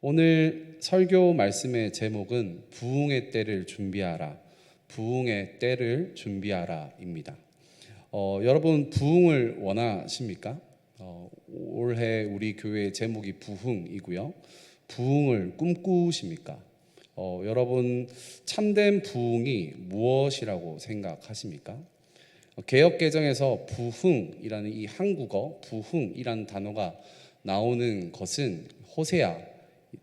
오늘 설교 말씀의 제목은 부흥의 때를 준비하라, 부흥의 때를 준비하라입니다. 여러분 부흥을 원하십니까? 올해 우리 교회의 제목이 부흥이고요. 부흥을 꿈꾸십니까? 여러분 참된 부흥이 무엇이라고 생각하십니까? 개역개정에서 부흥이라는 이 한국어 부흥이라는 단어가 나오는 것은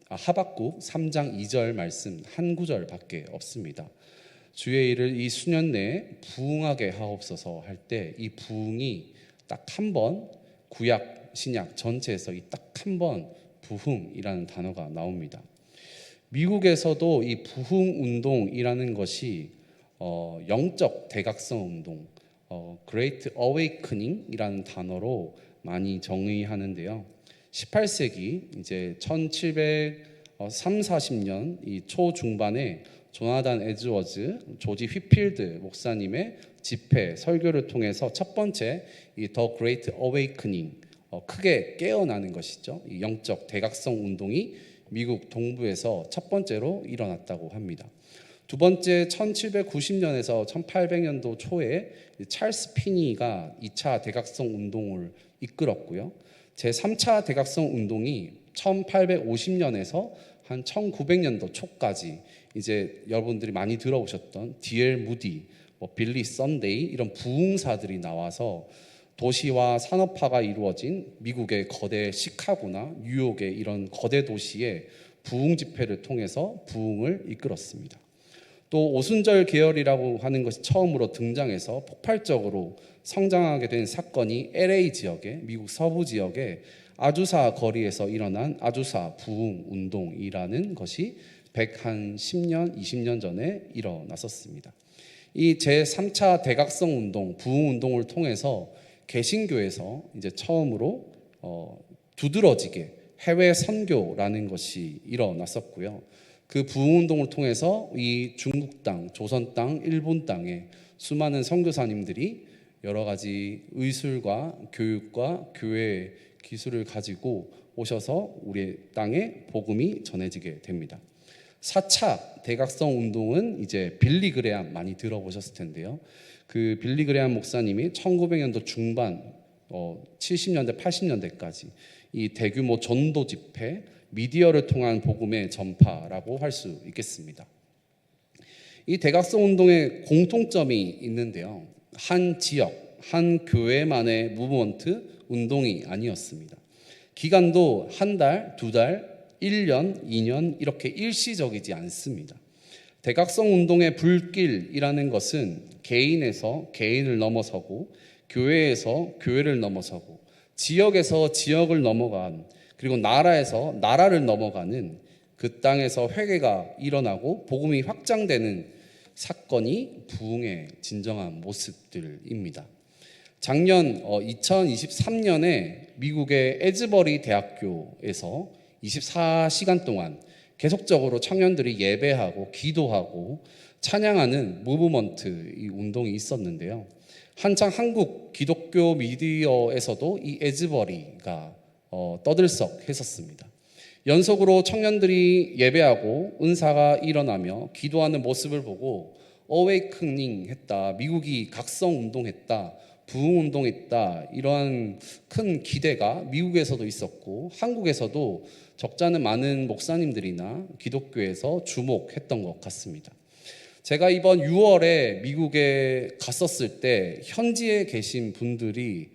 하박국 3장 2절 말씀 한 구절밖에 없습니다. 주의 일을 이 수년 내에 부흥하게 하옵소서 할 때 이 부흥이 딱 한 번, 구약 신약 전체에서 이 딱 한 번 부흥이라는 단어가 나옵니다. 미국에서도 이 부흥 운동이라는 것이 영적 대각성 운동, Great Awakening이라는 단어로 많이 정의하는데요. 18세기 이제 1740년 이 초중반에 조나단 에드워즈, 조지 휘필드 목사님의 집회 설교를 통해서 첫 번째 이 The Great Awakening, 크게 깨어나는 것이죠. 이 영적 대각성 운동이 미국 동부에서 첫 번째로 일어났다고 합니다. 두 번째 1790년에서 1800년도 초에 찰스 피니가 2차 대각성 운동을 이끌었고요. 제3차 대각성 운동이 1850년에서 한 1900년도 초까지 이제 여러분들이 많이 들어보셨던 D.L. 무디, 빌리 선데이 이런 부흥사들이 나와서 도시와 산업화가 이루어진 미국의 거대 시카고나 뉴욕의 이런 거대 도시의 부흥 집회를 통해서 부흥을 이끌었습니다. 또 오순절 계열이라고 하는 것이 처음으로 등장해서 폭발적으로 성장하게 된 사건이 LA 지역의 미국 서부 지역의 아주사 거리에서 일어난 아주사 부흥 운동이라는 것이 110년, 20년 전에 일어났었습니다. 이 제3차 대각성 운동, 부흥 운동을 통해서 개신교에서 이제 처음으로 두드러지게 해외 선교라는 것이 일어났었고요. 그 부흥운동을 통해서 이 중국 땅, 조선 땅, 일본 땅에 수많은 선교사님들이 여러 가지 의술과 교육과 교회의 기술을 가지고 오셔서 우리 땅에 복음이 전해지게 됩니다. 4차 대각성 운동은 이제 빌리 그레함 많이 들어보셨을 텐데요. 그 빌리 그레함 목사님이 1900년도 중반 70년대 80년대까지 이 대규모 전도 집회, 미디어를 통한 복음의 전파라고 할 수 있겠습니다. 이 대각성 운동의 공통점이 있는데요. 한 지역, 한 교회만의 무브먼트 운동이 아니었습니다. 기간도 한 달, 두 달, 1년, 2년 이렇게 일시적이지 않습니다. 대각성 운동의 불길이라는 것은 개인에서 개인을 넘어서고 교회에서 교회를 넘어서고 지역에서 지역을 넘어간 그리고 나라에서 나라를 넘어가는 그 땅에서 회개가 일어나고 복음이 확장되는 사건이 부흥의 진정한 모습들입니다. 작년 2023년에 미국의 에즈버리 대학교에서 24시간 동안 계속적으로 청년들이 예배하고 기도하고 찬양하는 무브먼트 이 운동이 있었는데요. 한창 한국 기독교 미디어에서도 이 에즈버리가 떠들썩했었습니다. 연속으로 청년들이 예배하고 은사가 일어나며 기도하는 모습을 보고 어웨이크닝 했다, 미국이 각성 운동했다, 부흥 운동했다, 이러한 큰 기대가 미국에서도 있었고 한국에서도 적잖은 많은 목사님들이나 기독교에서 주목했던 것 같습니다. 제가 이번 6월에 미국에 갔었을 때 현지에 계신 분들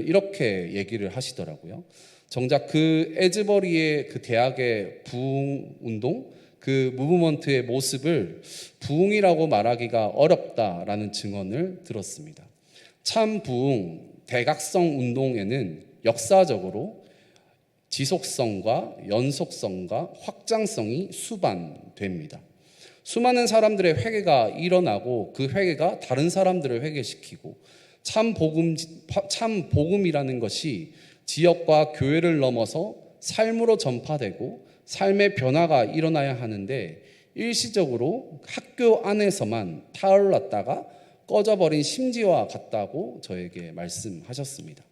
이렇게 얘기를 하시더라고요. 정작 그 에즈버리의 그 대학의 부흥 운동, 그 무브먼트의 모습을 부흥이라고 말하기가 어렵다라는 증언을 들었습니다. 참 부흥, 대각성 운동에는 역사적으로 지속성과 연속성과 확장성이 수반됩니다. 수많은 사람들의 회개가 일어나고 그 회개가 다른 사람들을 회개시키고 참 복음이라는 것이 지역과 교회를 넘어서 삶으로 전파되고 삶의 변화가 일어나야 하는데 일시적으로 학교 안에서만 타올랐다가 꺼져버린 심지와 같다고 저에게 말씀하셨습니다.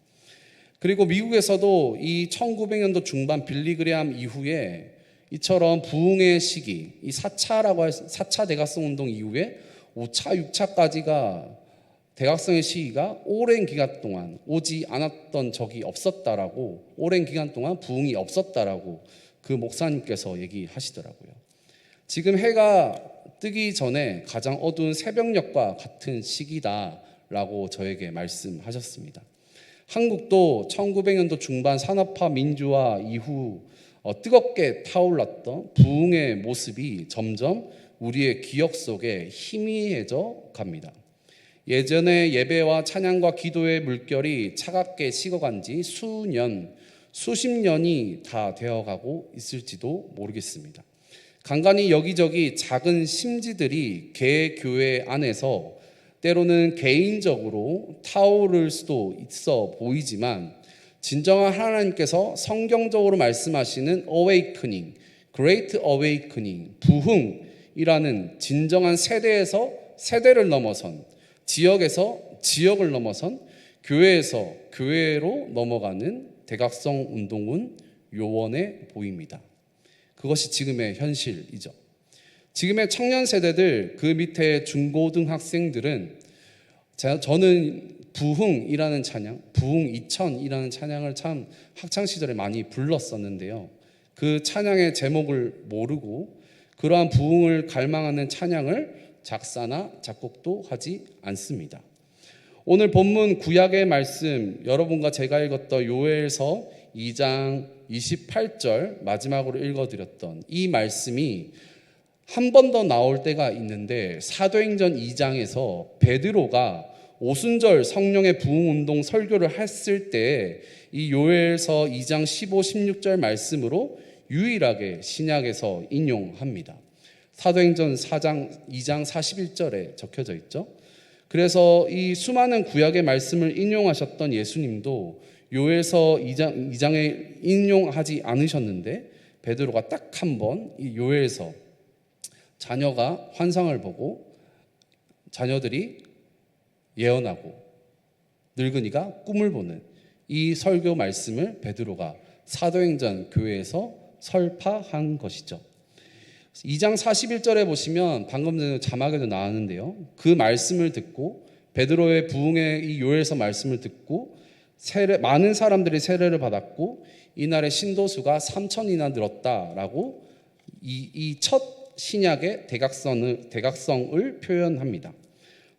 그리고 미국에서도 이 1900년도 중반 빌리그레암 이후에 이처럼 부흥의 시기, 이 4차 대각성 운동 이후에 5차, 6차까지가 대각성의 시기가 오랜 기간 동안 오지 않았던 적이 없었다라고, 오랜 기간 동안 부흥이 없었다라고 그 목사님께서 얘기하시더라고요. 지금 해가 뜨기 전에 가장 어두운 새벽녘과 같은 시기다라고 저에게 말씀하셨습니다. 한국도 1900년도 중반 산업화 민주화 이후 뜨겁게 타올랐던 부흥의 모습이 점점 우리의 기억 속에 희미해져 갑니다. 예전에 예배와 찬양과 기도의 물결이 차갑게 식어간 지 수십 년이 다 되어가고 있을지도 모르겠습니다. 간간히 여기저기 작은 심지들이 개교회 안에서 때로는 개인적으로 타오를 수도 있어 보이지만, 진정한 하나님께서 성경적으로 말씀하시는 awakening, great awakening, 부흥이라는 진정한 세대에서 세대를 넘어선, 지역에서 지역을 넘어선, 교회에서 교회로 넘어가는 대각성 운동은 요원해 보입니다. 그것이 지금의 현실이죠. 지금의 청년 세대들, 그 밑에 중고등학생들은, 저는 부흥이라는 찬양, 부흥 2000이라는 찬양을 참 학창시절에 많이 불렀었는데요. 그 찬양의 제목을 모르고 그러한 부흥을 갈망하는 찬양을 작사나 작곡도 하지 않습니다. 오늘 본문 구약의 말씀, 여러분과 제가 읽었던 요엘서 2장 28절 마지막으로 읽어드렸던 이 말씀이 한 번 더 나올 때가 있는데, 사도행전 2장에서 베드로가 오순절 성령의 부흥운동 설교를 했을 때 이 요엘서 2장 15, 16절 말씀으로 유일하게 신약에서 인용합니다. 사도행전 2장 41절에 적혀져 있죠. 그래서 이 수많은 구약의 말씀을 인용하셨던 예수님도 요엘서 2장에 인용하지 않으셨는데, 베드로가 딱 한 번 이 요엘서, 자녀가 환상을 보고 자녀들이 예언하고 늙은이가 꿈을 보는 이 설교 말씀을 베드로가 사도행전 교회에서 설파한 것이죠. 2장 41절에 보시면 방금 전에 자막에도 나왔는데요. 그 말씀을 듣고, 베드로의 부흥의 이 요엘서 말씀을 듣고 많은 사람들이 세례를 받았고 이날의 신도수가 3,000이나 늘었다라고 이 첫 신약의 대각성을 표현합니다.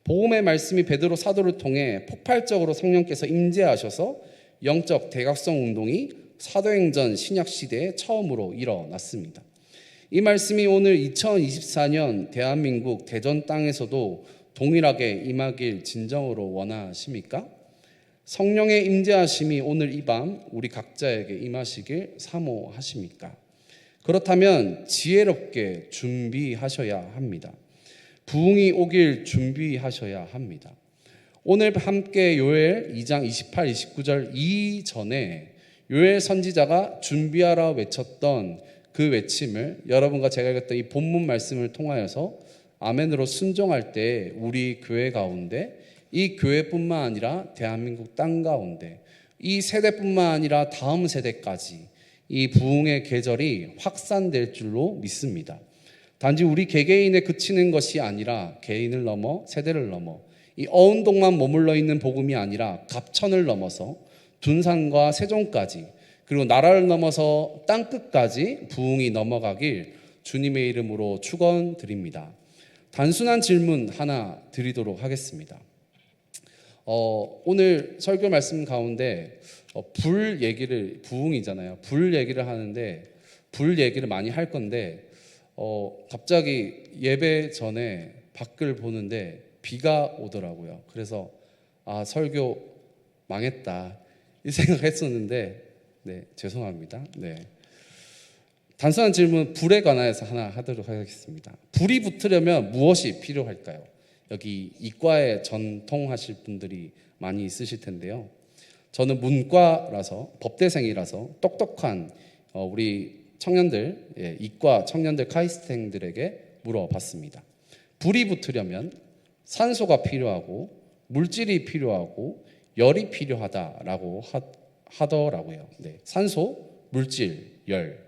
복음의 말씀이 베드로 사도를 통해 폭발적으로 성령께서 임재하셔서 영적 대각성 운동이 사도행전 신약 시대에 처음으로 일어났습니다. 이 말씀이 오늘 2024년 대한민국 대전 땅에서도 동일하게 임하길 진정으로 원하십니까? 성령의 임재하심이 오늘 이 밤 우리 각자에게 임하시길 사모하십니까? 그렇다면 지혜롭게 준비하셔야 합니다. 부흥이 오길 준비하셔야 합니다. 오늘 함께 요엘 2장 28, 29절 이전에 요엘 선지자가 준비하라 외쳤던 그 외침을 여러분과 제가 읽었던 이 본문 말씀을 통하여서 아멘으로 순종할 때 우리 교회 가운데, 이 교회뿐만 아니라 대한민국 땅 가운데, 이 세대뿐만 아니라 다음 세대까지 이 부흥의 계절이 확산될 줄로 믿습니다. 단지 우리 개개인에 그치는 것이 아니라 개인을 넘어 세대를 넘어 이 어운동만 머물러 있는 복음이 아니라 갑천을 넘어서 둔산과 세종까지, 그리고 나라를 넘어서 땅끝까지 부흥이 넘어가길 주님의 이름으로 축원드립니다. 단순한 질문 하나 드리도록 하겠습니다. 오늘 설교 말씀 가운데 불 얘기를, 부흥이잖아요. 불 얘기를 하는데 불 얘기를 많이 할 건데 갑자기 예배 전에 밖을 보는데 비가 오더라고요. 그래서 설교 망했다 이 생각했었는데 네, 죄송합니다. 네. 단순한 질문, 불에 관해서 하나 하도록 하겠습니다. 불이 붙으려면 무엇이 필요할까요? 여기 이과에 전통하실 분들이 많이 있으실 텐데요. 저는 문과라서, 법대생이라서 똑똑한 우리 청년들, 이과 청년들, 카이스트생들에게 물어봤습니다. 불이 붙으려면 산소가 필요하고 물질이 필요하고 열이 필요하다라고 하더라고요. 네. 산소, 물질, 열.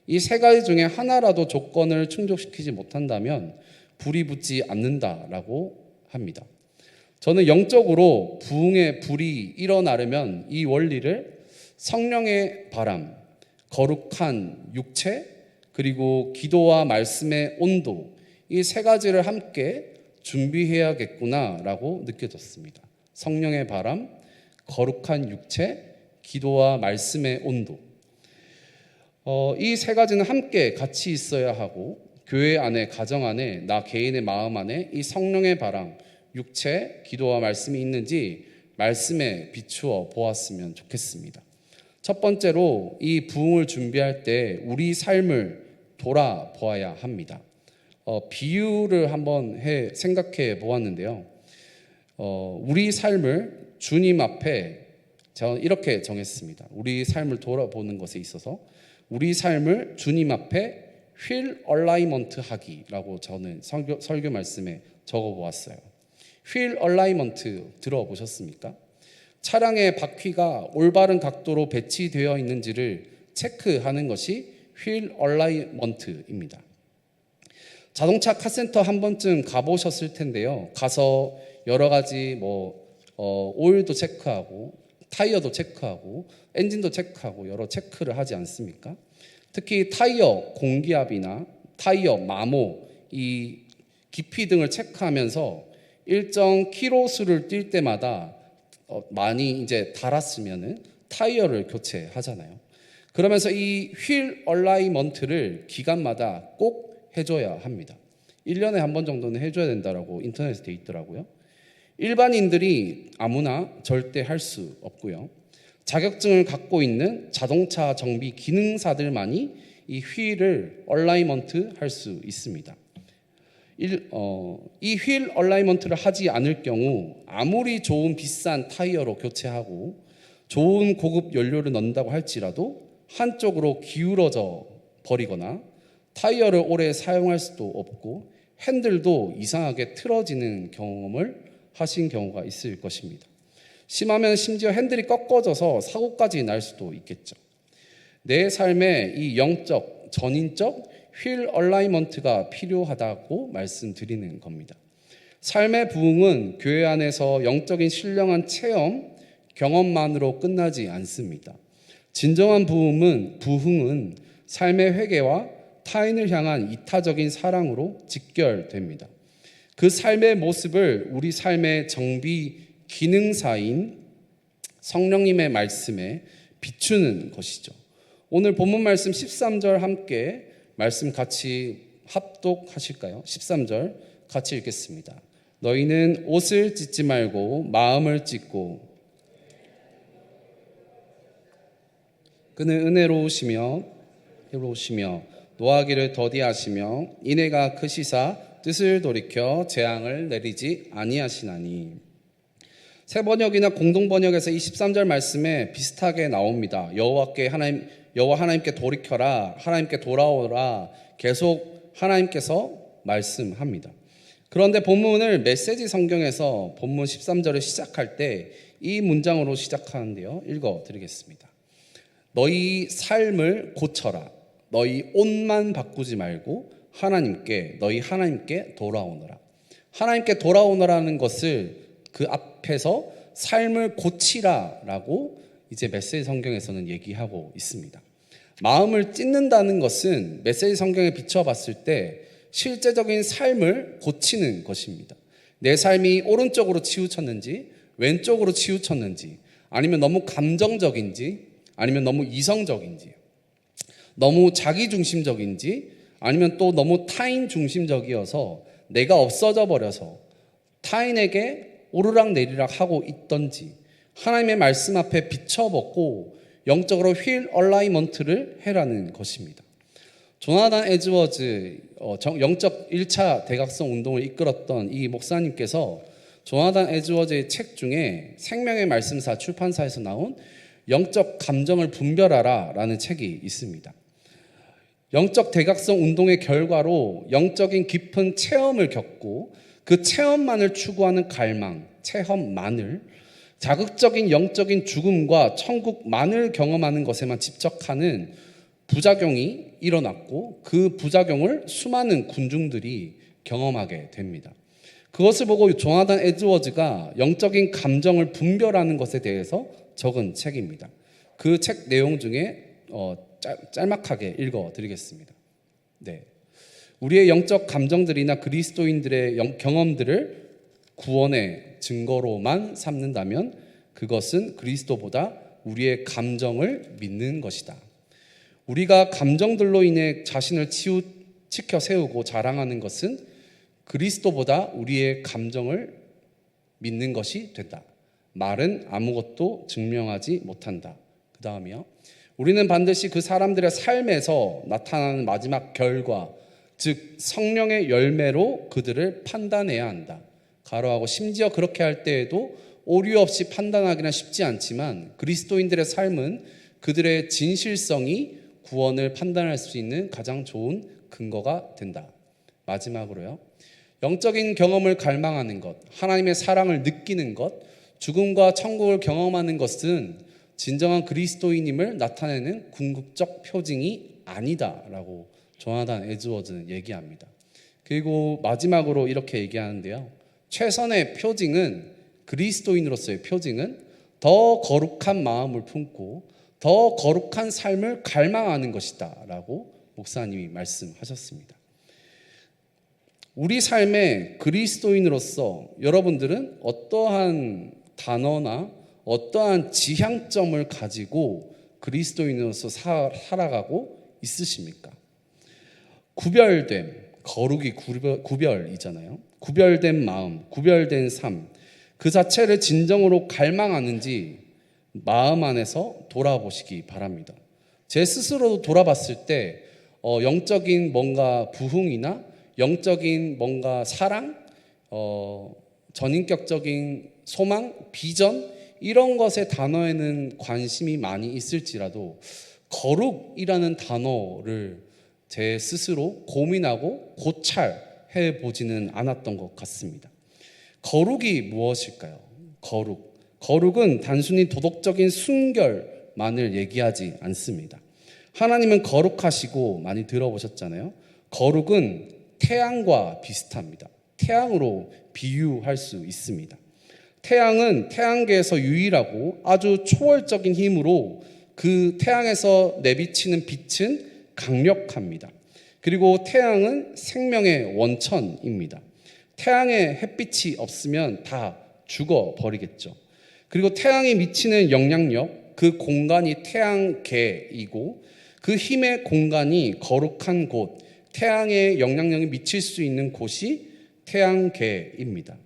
이 세 가지 중에 하나라도 조건을 충족시키지 못한다면 불이 붙지 않는다라고 합니다. 저는 영적으로 부흥의 불이 일어나려면 이 원리를 성령의 바람, 거룩한 육체, 그리고 기도와 말씀의 온도, 이 세 가지를 함께 준비해야겠구나라고 느껴졌습니다. 성령의 바람, 거룩한 육체, 기도와 말씀의 온도. 이 세 가지는 함께 같이 있어야 하고, 교회 안에, 가정 안에, 나 개인의 마음 안에 이 성령의 바람, 육체, 기도와 말씀이 있는지 말씀에 비추어 보았으면 좋겠습니다. 첫 번째로 이 부흥을 준비할 때 우리 삶을 돌아보아야 합니다. 비유를 한번 생각해 보았는데요. 우리 삶을 주님 앞에 저는 이렇게 정했습니다. 우리 삶을 돌아보는 것에 있어서 우리 삶을 주님 앞에 휠 얼라이먼트 하기라고 저는 설교 말씀에 적어 보았어요. 휠 얼라이먼트 들어보셨습니까? 차량의 바퀴가 올바른 각도로 배치되어 있는지를 체크하는 것이 휠 얼라이먼트입니다. 자동차 카센터 한 번쯤 가보셨을 텐데요. 가서 여러 가지 오일도 체크하고 타이어도 체크하고 엔진도 체크하고 여러 체크를 하지 않습니까? 특히 타이어 공기압이나 타이어 마모, 이 깊이 등을 체크하면서 일정 키로수를 뛸 때마다 많이 이제 닳았으면은 타이어를 교체하잖아요. 그러면서 이 휠 얼라이먼트를 기간마다 꼭 해줘야 합니다. 1년에 한 번 정도는 해줘야 된다라고 인터넷에 돼 있더라고요. 일반인들이 아무나 절대 할 수 없고요. 자격증을 갖고 있는 자동차 정비 기능사들만이 이 휠을 얼라이먼트 할 수 있습니다. 이 휠 얼라이먼트를 하지 않을 경우 아무리 좋은 비싼 타이어로 교체하고 좋은 고급 연료를 넣는다고 할지라도 한쪽으로 기울어져 버리거나 타이어를 오래 사용할 수도 없고 핸들도 이상하게 틀어지는 경험을 하신 경우가 있을 것입니다. 심하면 심지어 핸들이 꺾어져서 사고까지 날 수도 있겠죠. 내 삶에 이 영적, 전인적 휠 얼라이먼트가 필요하다고 말씀드리는 겁니다. 삶의 부흥은 교회 안에서 영적인 신령한 체험, 경험만으로 끝나지 않습니다. 진정한 부흥은 삶의 회개와 타인을 향한 이타적인 사랑으로 직결됩니다. 그 삶의 모습을 우리 삶의 정비 기능사인 성령님의 말씀에 비추는 것이죠. 오늘 본문 말씀 13절 함께 말씀 같이 합독하실까요? 13절 같이 읽겠습니다. 너희는 옷을 찢지 말고 마음을 찢고 그는 은혜로우시며 노하기를 더디하시며 인애가 크시사 뜻을 돌이켜 재앙을 내리지 아니하시나니. 새 번역이나 공동 번역에서 이 13절 말씀에 비슷하게 나옵니다. 여호와 하나님께 돌이켜라, 하나님께 돌아오라, 계속 하나님께서 말씀합니다. 그런데 본문을 메시지 성경에서 본문 13절을 시작할 때 이 문장으로 시작하는데요. 읽어드리겠습니다. 너희 삶을 고쳐라. 너희 옷만 바꾸지 말고 너희 하나님께 돌아오너라. 하나님께 돌아오너라는 것을 그 앞에서 삶을 고치라라고 이제 메시지 성경에서는 얘기하고 있습니다. 마음을 찢는다는 것은 메시지 성경에 비춰봤을 때 실제적인 삶을 고치는 것입니다. 내 삶이 오른쪽으로 치우쳤는지 왼쪽으로 치우쳤는지, 아니면 너무 감정적인지 아니면 너무 이성적인지, 너무 자기중심적인지 아니면 또 너무 타인중심적이어서 내가 없어져 버려서 타인에게 오르락내리락 하고 있던지 하나님의 말씀 앞에 비춰보고 영적으로 휠 얼라이먼트를 해라는 것입니다. 조나단 에즈워즈 영적 1차 대각성 운동을 이끌었던 이 목사님께서 조나단 에즈워즈의 책 중에 생명의 말씀사 출판사에서 나온 영적 감정을 분별하라 라는 책이 있습니다. 영적 대각성 운동의 결과로 영적인 깊은 체험을 겪고 그 체험만을 추구하는 갈망, 체험만을 자극적인 영적인 죽음과 천국만을 경험하는 것에만 집착하는 부작용이 일어났고 그 부작용을 수많은 군중들이 경험하게 됩니다. 그것을 보고 조나단 에드워즈가 영적인 감정을 분별하는 것에 대해서 적은 책입니다. 그 책 내용 중에 짤막하게 읽어드리겠습니다. 네, 우리의 영적 감정들이나 그리스도인들의 경험들을 구원의 증거로만 삼는다면 그것은 그리스도보다 우리의 감정을 믿는 것이다. 우리가 감정들로 인해 자신을 치켜 세우고 자랑하는 것은 그리스도보다 우리의 감정을 믿는 것이 된다. 말은 아무것도 증명하지 못한다. 그 다음이요. 우리는 반드시 그 사람들의 삶에서 나타나는 마지막 결과, 즉 성령의 열매로 그들을 판단해야 한다. 가로하고 심지어 그렇게 할 때에도 오류 없이 판단하기는 쉽지 않지만 그리스도인들의 삶은 그들의 진실성이 구원을 판단할 수 있는 가장 좋은 근거가 된다. 마지막으로요. 영적인 경험을 갈망하는 것, 하나님의 사랑을 느끼는 것, 죽음과 천국을 경험하는 것은 진정한 그리스도인임을 나타내는 궁극적 표징이 아니다라고 조나단 에드워즈는 얘기합니다. 그리고 마지막으로 이렇게 얘기하는데요. 최선의 표징은, 그리스도인으로서의 표징은 더 거룩한 마음을 품고 더 거룩한 삶을 갈망하는 것이다 라고 목사님이 말씀하셨습니다. 우리 삶의 그리스도인으로서 여러분들은 어떠한 단어나 어떠한 지향점을 가지고 그리스도인으로서 살아가고 있으십니까? 구별됨, 거룩이 구별이잖아요. 구별된 마음, 구별된 삶, 그 자체를 진정으로 갈망하는지 마음 안에서 돌아보시기 바랍니다. 제 스스로도 돌아봤을 때 영적인 뭔가 부흥이나 영적인 뭔가 사랑, 전인격적인 소망, 비전 이런 것의 단어에는 관심이 많이 있을지라도 거룩이라는 단어를 제 스스로 고민하고 고찰해 보지는 않았던 것 같습니다. 거룩이 무엇일까요? 거룩은 단순히 도덕적인 순결만을 얘기하지 않습니다. 하나님은 거룩하시고 많이 들어보셨잖아요. 거룩은 태양과 비슷합니다. 태양으로 비유할 수 있습니다. 태양은 태양계에서 유일하고 아주 초월적인 힘으로 그 태양에서 내비치는 빛은 강력합니다. 그리고 태양은 생명의 원천입니다. 태양의 햇빛이 없으면 다 죽어버리겠죠. 그리고 태양이 미치는 영향력, 그 공간이 태양계이고 그 힘의 공간이 거룩한 곳, 태양의 영향력이 미칠 수 있는 곳이 태양계입니다.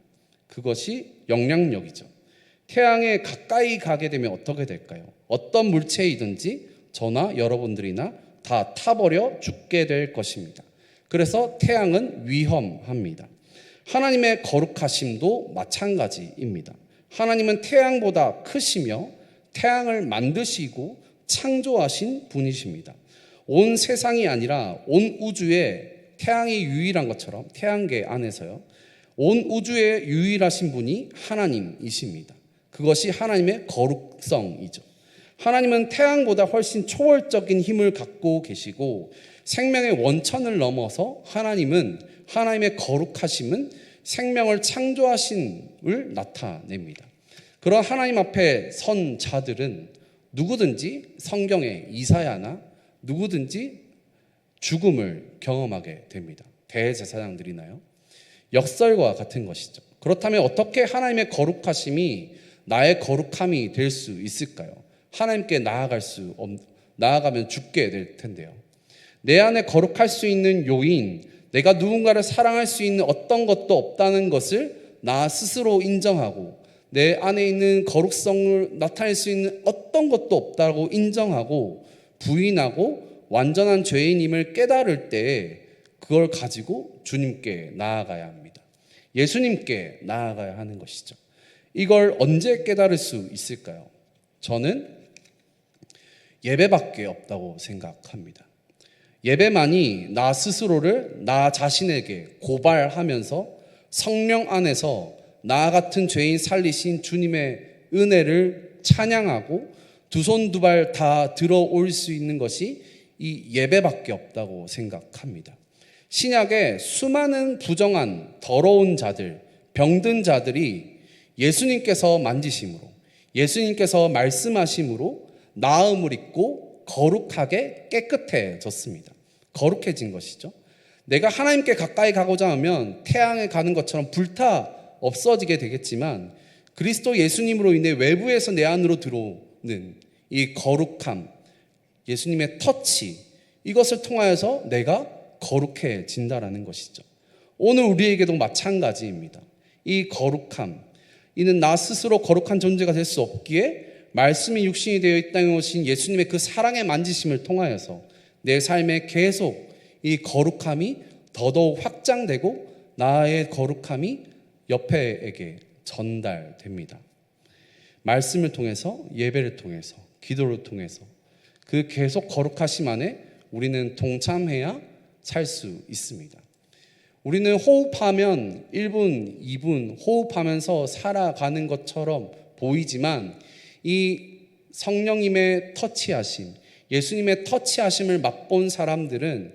그것이 영향력이죠. 태양에 가까이 가게 되면 어떻게 될까요? 어떤 물체이든지 저나 여러분들이나 다 타버려 죽게 될 것입니다. 그래서 태양은 위험합니다. 하나님의 거룩하심도 마찬가지입니다. 하나님은 태양보다 크시며 태양을 만드시고 창조하신 분이십니다. 온 세상이 아니라 온 우주에 태양이 유일한 것처럼 태양계 안에서요. 온 우주에 유일하신 분이 하나님이십니다. 그것이 하나님의 거룩성이죠. 하나님은 태양보다 훨씬 초월적인 힘을 갖고 계시고 생명의 원천을 넘어서 하나님은 하나님의 거룩하심은 생명을 창조하심을 나타냅니다. 그런 하나님 앞에 선 자들은 누구든지 성경의 이사야나 누구든지 죽음을 경험하게 됩니다. 대제사장들이나요. 역설과 같은 것이죠. 그렇다면 어떻게 하나님의 거룩하심이 나의 거룩함이 될 수 있을까요? 하나님께 나아가면 죽게 될 텐데요. 내 안에 거룩할 수 있는 요인, 내가 누군가를 사랑할 수 있는 어떤 것도 없다는 것을 나 스스로 인정하고 내 안에 있는 거룩성을 나타낼 수 있는 어떤 것도 없다고 인정하고 부인하고 완전한 죄인임을 깨달을 때 그걸 가지고 주님께 나아가야 합니다. 예수님께 나아가야 하는 것이죠. 이걸 언제 깨달을 수 있을까요? 저는 예배밖에 없다고 생각합니다. 예배만이 나 스스로를 나 자신에게 고발하면서 성령 안에서 나 같은 죄인 살리신 주님의 은혜를 찬양하고 두 손 두 발 다 들어올 수 있는 것이 이 예배밖에 없다고 생각합니다. 신약에 수많은 부정한 더러운 자들, 병든 자들이 예수님께서 만지심으로, 예수님께서 말씀하심으로 나음을 입고 거룩하게 깨끗해졌습니다. 거룩해진 것이죠. 내가 하나님께 가까이 가고자 하면 태양에 가는 것처럼 불타 없어지게 되겠지만 그리스도 예수님으로 인해 외부에서 내 안으로 들어오는 이 거룩함, 예수님의 터치, 이것을 통하여서 내가 거룩해진다라는 것이죠. 오늘 우리에게도 마찬가지입니다. 이 거룩함, 이는 나 스스로 거룩한 존재가 될 수 없기에 말씀이 육신이 되어 이 땅에 오신 예수님의 그 사랑의 만지심을 통하여서 내 삶에 계속 이 거룩함이 더더욱 확장되고 나의 거룩함이 옆에에게 전달됩니다. 말씀을 통해서, 예배를 통해서, 기도를 통해서 그 계속 거룩하심 안에 우리는 동참해야 살 수 있습니다. 우리는 호흡하면 1분, 2분 호흡하면서 살아가는 것처럼 보이지만 이 성령님의 터치하심, 예수님의 터치하심을 맛본 사람들은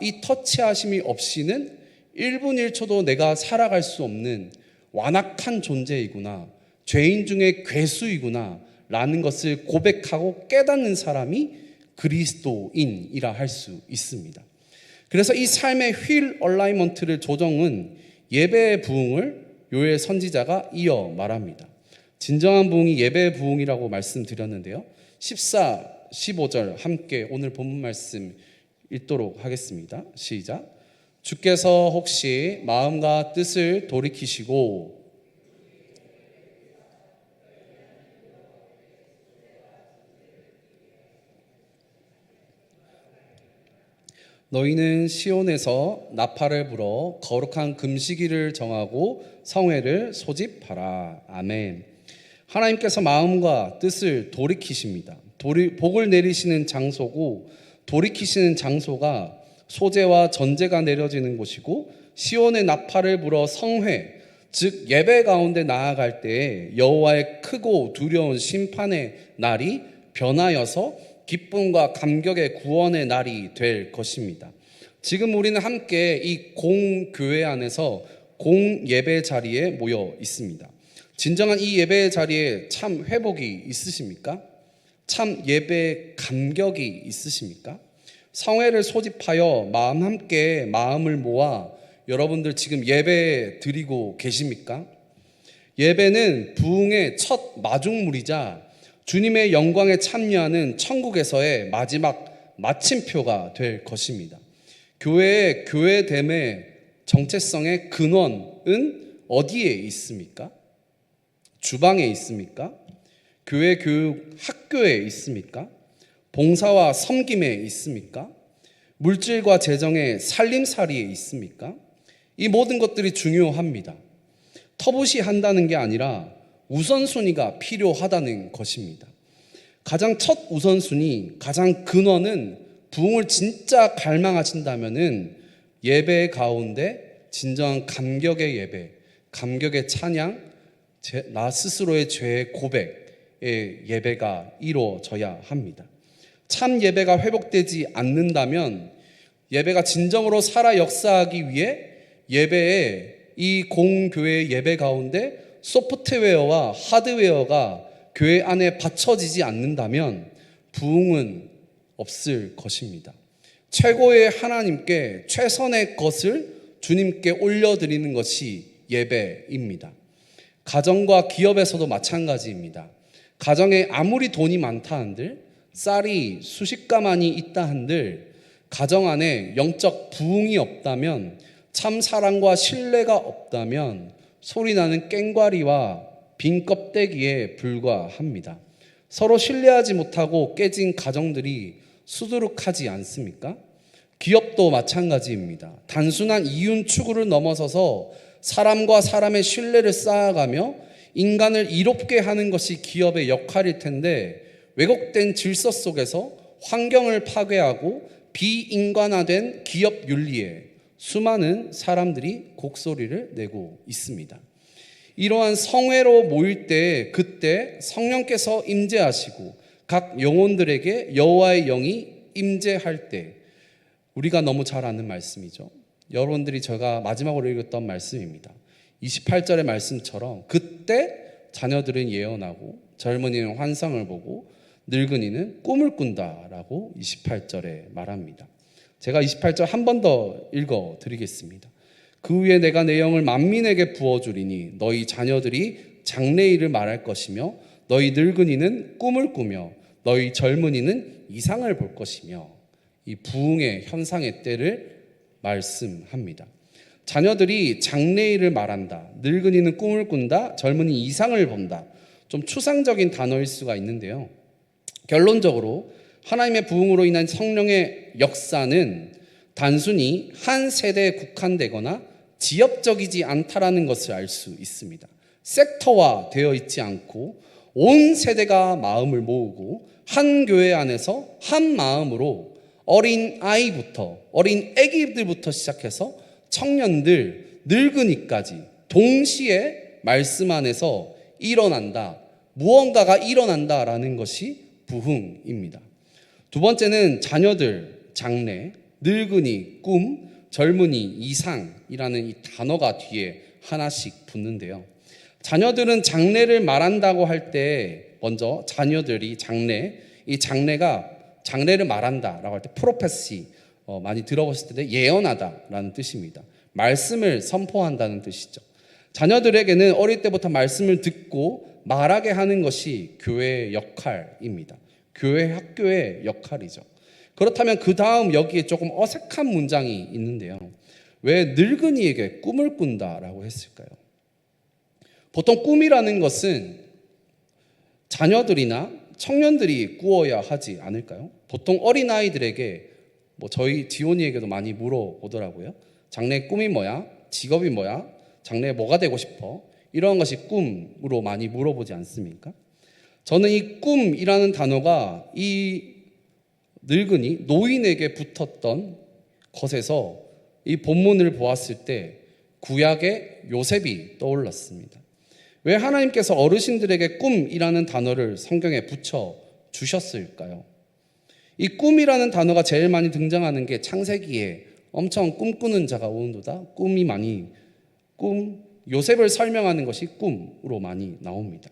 이 터치하심이 없이는 1분 1초도 내가 살아갈 수 없는 완악한 존재이구나, 죄인 중에 괴수이구나 라는 것을 고백하고 깨닫는 사람이 그리스도인이라 할 수 있습니다. 그래서 이 삶의 휠 얼라이먼트를 조정은 예배의 부흥을 요엘 선지자가 이어 말합니다. 진정한 부흥이 예배의 부흥이라고 말씀드렸는데요. 14, 15절 함께 오늘 본문 말씀 읽도록 하겠습니다. 시작. 주께서 혹시 마음과 뜻을 돌이키시고 너희는 시온에서 나팔을 불어 거룩한 금식일을 정하고 성회를 소집하라. 아멘. 하나님께서 마음과 뜻을 돌이키십니다. 복을 내리시는 장소고, 돌이키시는 장소가 소재와 전제가 내려지는 곳이고, 시온의 나팔을 불어 성회, 즉 예배 가운데 나아갈 때에 여호와의 크고 두려운 심판의 날이 변하여서 기쁨과 감격의 구원의 날이 될 것입니다. 지금 우리는 함께 이 공교회 안에서 공예배 자리에 모여 있습니다. 진정한 이 예배 자리에 참 회복이 있으십니까? 참 예배 감격이 있으십니까? 성회를 소집하여 마음 함께 마음을 모아 여러분들 지금 예배 드리고 계십니까? 예배는 부흥의 첫 마중물이자 주님의 영광에 참여하는 천국에서의 마지막 마침표가 될 것입니다. 교회의 교회됨의 정체성의 근원은 어디에 있습니까? 주방에 있습니까? 교회 교육 학교에 있습니까? 봉사와 섬김에 있습니까? 물질과 재정의 살림살이에 있습니까? 이 모든 것들이 중요합니다. 터부시한다는 게 아니라 우선순위가 필요하다는 것입니다. 가장 첫 우선순위, 가장 근원은 부흥을 진짜 갈망하신다면은 예배 가운데 진정한 감격의 예배, 감격의 찬양, 나 스스로의 죄의 고백의 예배가 이루어져야 합니다. 참 예배가 회복되지 않는다면 예배가 진정으로 살아 역사하기 위해 예배의 이 공교회 예배 가운데 소프트웨어와 하드웨어가 교회 안에 받쳐지지 않는다면 부흥은 없을 것입니다. 최고의 하나님께 최선의 것을 주님께 올려드리는 것이 예배입니다. 가정과 기업에서도 마찬가지입니다. 가정에 아무리 돈이 많다 한들, 쌀이 수십 가만이 있다 한들 가정 안에 영적 부흥이 없다면, 참 사랑과 신뢰가 없다면 소리나는 꽹과리와 빈 껍데기에 불과합니다. 서로 신뢰하지 못하고 깨진 가정들이 수두룩하지 않습니까? 기업도 마찬가지입니다. 단순한 이윤 추구를 넘어서서 사람과 사람의 신뢰를 쌓아가며 인간을 이롭게 하는 것이 기업의 역할일 텐데, 왜곡된 질서 속에서 환경을 파괴하고 비인간화된 기업 윤리에 수많은 사람들이 곡소리를 내고 있습니다. 이러한 성회로 모일 때 그때 성령께서 임재하시고 각 영혼들에게 여호와의 영이 임재할 때, 우리가 너무 잘 아는 말씀이죠. 여러분들이 제가 마지막으로 읽었던 말씀입니다. 28절의 말씀처럼 그때 자녀들은 예언하고 젊은이는 환상을 보고 늙은이는 꿈을 꾼다라고 28절에 말합니다. 제가 28절 한 번 더 읽어 드리겠습니다. 그 후에 내가 내 영을 만민에게 부어주리니 너희 자녀들이 장래일을 말할 것이며 너희 늙은이는 꿈을 꾸며 너희 젊은이는 이상을 볼 것이며, 이 부흥의 현상의 때를 말씀합니다. 자녀들이 장래일을 말한다, 늙은이는 꿈을 꾼다, 젊은이 이상을 본다. 좀 추상적인 단어일 수가 있는데요. 결론적으로 하나님의 부흥으로 인한 성령의 역사는 단순히 한 세대에 국한되거나 지역적이지 않다라는 것을 알 수 있습니다. 섹터화 되어 있지 않고 온 세대가 마음을 모으고 한 교회 안에서 한 마음으로 어린 아이부터, 어린 아기들부터 시작해서 청년들, 늙은이까지 동시에 말씀 안에서 일어난다, 무언가가 일어난다라는 것이 부흥입니다. 두 번째는 자녀들, 장래, 늙은이, 꿈, 젊은이, 이상이라는 이 단어가 뒤에 하나씩 붙는데요. 자녀들은 장래를 말한다고 할 때 먼저 자녀들이 이 장래를 말한다라고 할 때 프로페시, 많이 들어보실 텐데 예언하다라는 뜻입니다. 말씀을 선포한다는 뜻이죠. 자녀들에게는 어릴 때부터 말씀을 듣고 말하게 하는 것이 교회의 역할입니다. 교회 학교의 역할이죠. 그렇다면 그 다음 여기에 조금 어색한 문장이 있는데요. 왜 늙은이에게 꿈을 꾼다라고 했을까요? 보통 꿈이라는 것은 자녀들이나 청년들이 꾸어야 하지 않을까요? 보통 어린아이들에게, 저희 지온이에게도 많이 물어보더라고요. 장래의 꿈이 뭐야? 직업이 뭐야? 장래에 뭐가 되고 싶어? 이런 것이 꿈으로 많이 물어보지 않습니까? 저는 이 꿈이라는 단어가 이 늙은이, 노인에게 붙었던 것에서 이 본문을 보았을 때 구약의 요셉이 떠올랐습니다. 왜 하나님께서 어르신들에게 꿈이라는 단어를 성경에 붙여 주셨을까요? 이 꿈이라는 단어가 제일 많이 등장하는 게 창세기에 엄청 꿈꾸는 자가 오는도다, 요셉을 설명하는 것이 꿈으로 많이 나옵니다.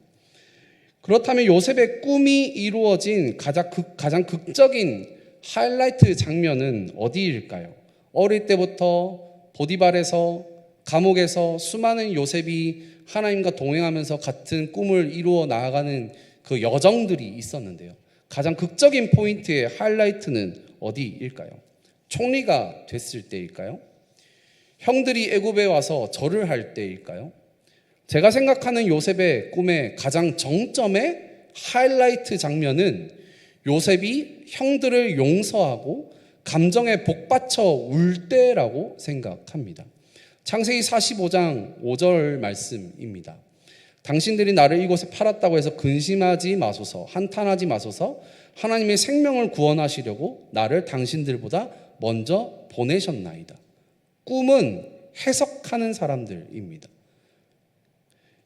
그렇다면 요셉의 꿈이 이루어진 가장 극적인 하이라이트 장면은 어디일까요? 어릴 때부터 보디발에서, 감옥에서 수많은 요셉이 하나님과 동행하면서 같은 꿈을 이루어 나아가는 그 여정들이 있었는데요. 가장 극적인 포인트의 하이라이트는 어디일까요? 총리가 됐을 때일까요? 형들이 애굽에 와서 절을 할 때일까요? 제가 생각하는 요셉의 꿈의 가장 정점의 하이라이트 장면은 요셉이 형들을 용서하고 감정에 복받쳐 울 때라고 생각합니다. 창세기 45장 5절 말씀입니다. 당신들이 나를 이곳에 팔았다고 해서 근심하지 마소서, 한탄하지 마소서. 하나님의 생명을 구원하시려고 나를 당신들보다 먼저 보내셨나이다. 꿈은 해석하는 사람들입니다.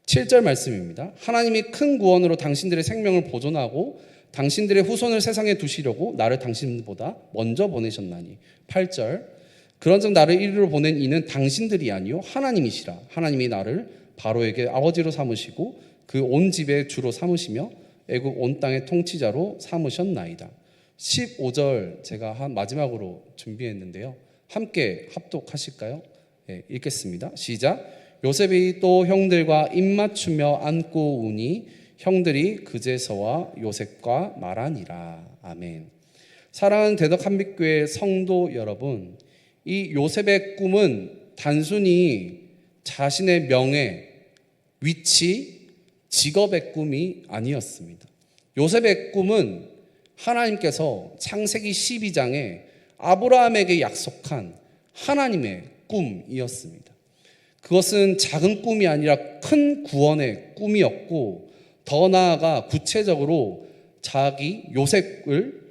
7절 말씀입니다. 하나님이 큰 구원으로 당신들의 생명을 보존하고 당신들의 후손을 세상에 두시려고 나를 당신보다 먼저 보내셨나니. 8절, 그런즉 나를 이리로 보낸 이는 당신들이 아니요 하나님이시라. 하나님이 나를 바로에게 아버지로 삼으시고 그 온 집의 주로 삼으시며 애굽 온 땅의 통치자로 삼으셨나이다. 15절 제가 마지막으로 준비했는데요. 함께 합독하실까요? 네, 읽겠습니다. 시작. 요셉이 또 형들과 입맞추며 안고 우니 형들이 그제서와 요셉과 말하니라. 아멘. 사랑하는 대덕 한빛교회 성도 여러분, 이 요셉의 꿈은 단순히 자신의 명예, 위치, 직업의 꿈이 아니었습니다. 요셉의 꿈은 하나님께서 창세기 12장에 아브라함에게 약속한 하나님의 꿈이었습니다. 그것은 작은 꿈이 아니라 큰 구원의 꿈이었고, 더 나아가 구체적으로 요셉을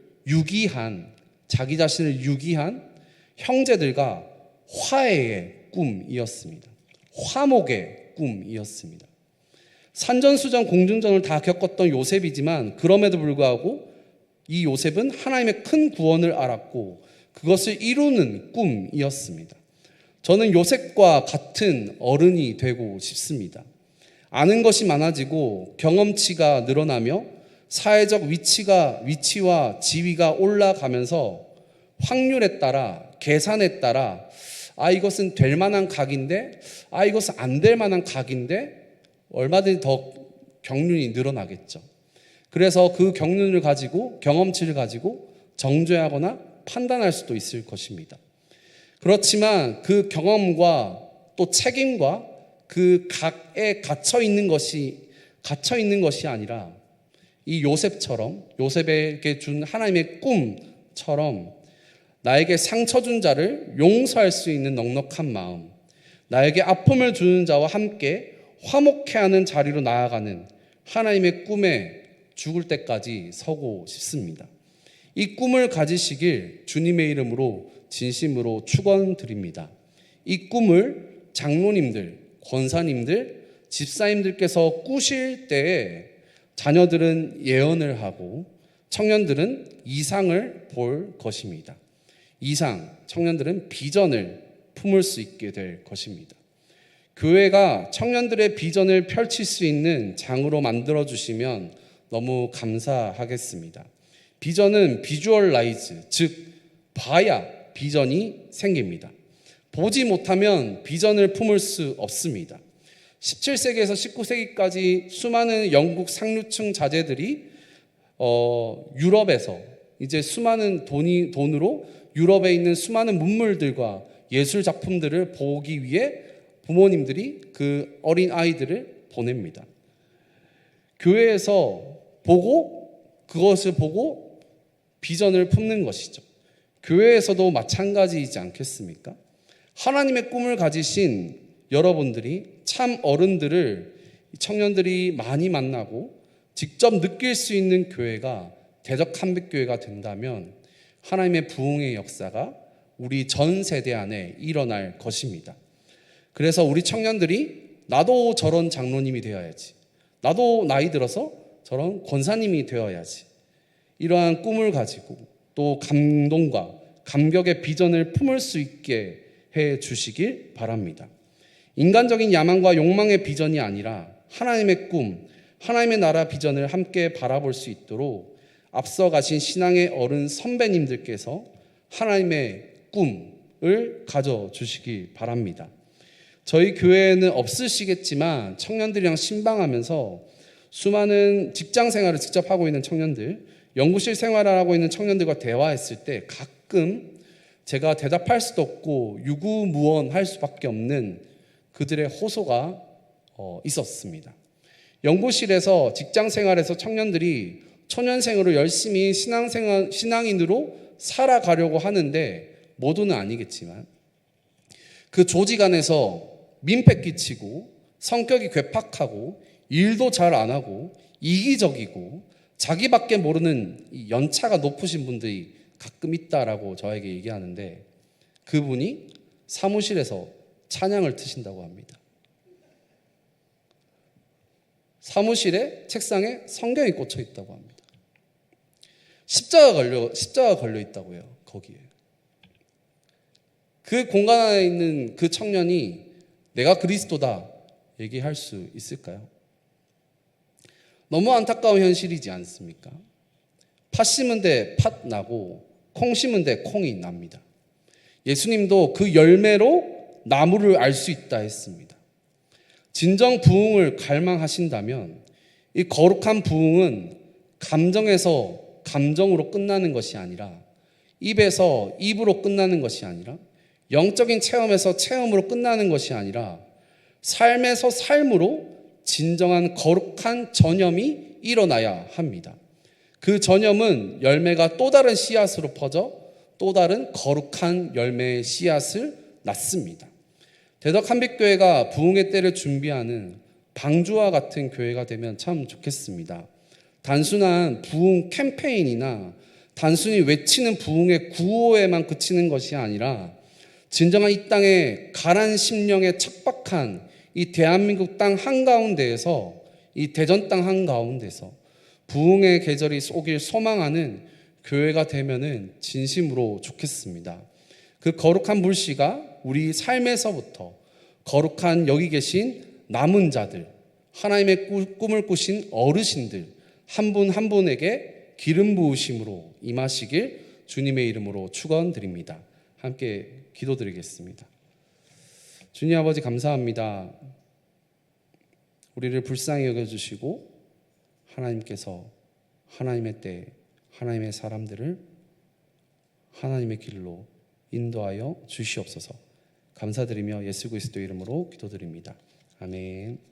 자기 자신을 유기한 형제들과 화해의 꿈이었습니다. 화목의 꿈이었습니다. 산전수전 공중전을 다 겪었던 요셉이지만 그럼에도 불구하고 이 요셉은 하나님의 큰 구원을 알았고 그것을 이루는 꿈이었습니다. 저는 요셉과 같은 어른이 되고 싶습니다. 아는 것이 많아지고 경험치가 늘어나며 사회적 위치와 지위가 올라가면서 확률에 따라 계산에 따라 이것은 될 만한 각인데 이것은 안 될 만한 각인데 얼마든지 더 경륜이 늘어나겠죠. 그래서 그 경륜을 가지고 경험치를 가지고 정죄하거나 판단할 수도 있을 것입니다. 그렇지만 그 경험과 또 책임과 그 각에 갇혀 있는 것이 아니라 이 요셉처럼 요셉에게 준 하나님의 꿈처럼 나에게 상처 준 자를 용서할 수 있는 넉넉한 마음, 나에게 아픔을 주는 자와 함께 화목해하는 자리로 나아가는 하나님의 꿈에 죽을 때까지 서고 싶습니다. 이 꿈을 가지시길 주님의 이름으로 진심으로 축원드립니다. 이 꿈을 장로님들, 권사님들, 집사님들께서 꾸실 때에 자녀들은 예언을 하고 청년들은 이상을 볼 것입니다. 청년들은 비전을 품을 수 있게 될 것입니다. 교회가 청년들의 비전을 펼칠 수 있는 장으로 만들어주시면 너무 감사하겠습니다. 비전은 비주얼라이즈, 즉 봐야 비전이 생깁니다. 보지 못하면 비전을 품을 수 없습니다. 17세기에서 19세기까지 수많은 영국 상류층 자제들이 유럽에서 이제 수많은 돈으로 유럽에 있는 수많은 문물들과 예술 작품들을 보기 위해 부모님들이 그 어린 아이들을 보냅니다. 교회에서 그것을 보고 비전을 품는 것이죠. 교회에서도 마찬가지이지 않겠습니까? 하나님의 꿈을 가지신 여러분들이 참 어른들을 청년들이 많이 만나고 직접 느낄 수 있는 교회가 대적 한빛교회가 된다면 하나님의 부흥의 역사가 우리 전 세대 안에 일어날 것입니다. 그래서 우리 청년들이 나도 저런 장로님이 되어야지, 나도 나이 들어서 저런 권사님이 되어야지, 이러한 꿈을 가지고 또 감동과 감격의 비전을 품을 수 있게 해 주시길 바랍니다. 인간적인 야망과 욕망의 비전이 아니라 하나님의 꿈, 하나님의 나라 비전을 함께 바라볼 수 있도록 앞서 가신 신앙의 어른 선배님들께서 하나님의 꿈을 가져주시기 바랍니다. 저희 교회에는 없으시겠지만 청년들이랑 신방하면서 수많은 직장 생활을 직접 하고 있는 청년들, 연구실 생활을 하고 있는 청년들과 대화했을 때 가끔 제가 대답할 수도 없고 유구무원할 수밖에 없는 그들의 호소가 있었습니다. 연구실에서 직장 생활에서 청년들이 초년생으로 열심히 신앙인으로 살아가려고 하는데, 모두는 아니겠지만 그 조직 안에서 민폐 끼치고 성격이 괴팍하고 일도 잘 안 하고 이기적이고 자기밖에 모르는 연차가 높으신 분들이 가끔 있다라고 저에게 얘기하는데, 그분이 사무실에서 찬양을 트신다고 합니다. 사무실에 책상에 성경이 꽂혀 있다고 합니다. 십자가 걸려 있다고 해요. 거기에. 그 공간 안에 있는 그 청년이 내가 그리스도다 얘기할 수 있을까요? 너무 안타까운 현실이지 않습니까? 팥 심은 데 팥 나고 콩 심은 데 콩이 납니다. 예수님도 그 열매로 나무를 알 수 있다 했습니다. 진정 부흥을 갈망하신다면 이 거룩한 부흥은 감정에서 감정으로 끝나는 것이 아니라, 입에서 입으로 끝나는 것이 아니라, 영적인 체험에서 체험으로 끝나는 것이 아니라 삶에서 삶으로 진정한 거룩한 전염이 일어나야 합니다. 그 전염은 열매가 또 다른 씨앗으로 퍼져 또 다른 거룩한 열매의 씨앗을 낳습니다. 대덕 한빛교회가 부흥의 때를 준비하는 방주와 같은 교회가 되면 참 좋겠습니다. 단순한 부흥 캠페인이나 단순히 외치는 부흥의 구호에만 그치는 것이 아니라 진정한 이 땅에 가난 심령에 척박한 이 대한민국 땅 한가운데에서 이 대전 땅 한가운데서 부흥의 계절이 오길 소망하는 교회가 되면은 진심으로 좋겠습니다. 그 거룩한 불씨가 우리 삶에서부터 거룩한 여기 계신 남은 자들, 하나님의 꿈을 꾸신 어르신들 한 분 한 분에게 기름 부으심으로 임하시길 주님의 이름으로 축원드립니다. 함께 기도드리겠습니다. 주님 아버지 감사합니다. 우리를 불쌍히 여겨주시고 하나님께서 하나님의 때 하나님의 사람들을 하나님의 길로 인도하여 주시옵소서. 감사드리며 예수 그리스도 이름으로 기도드립니다. 아멘.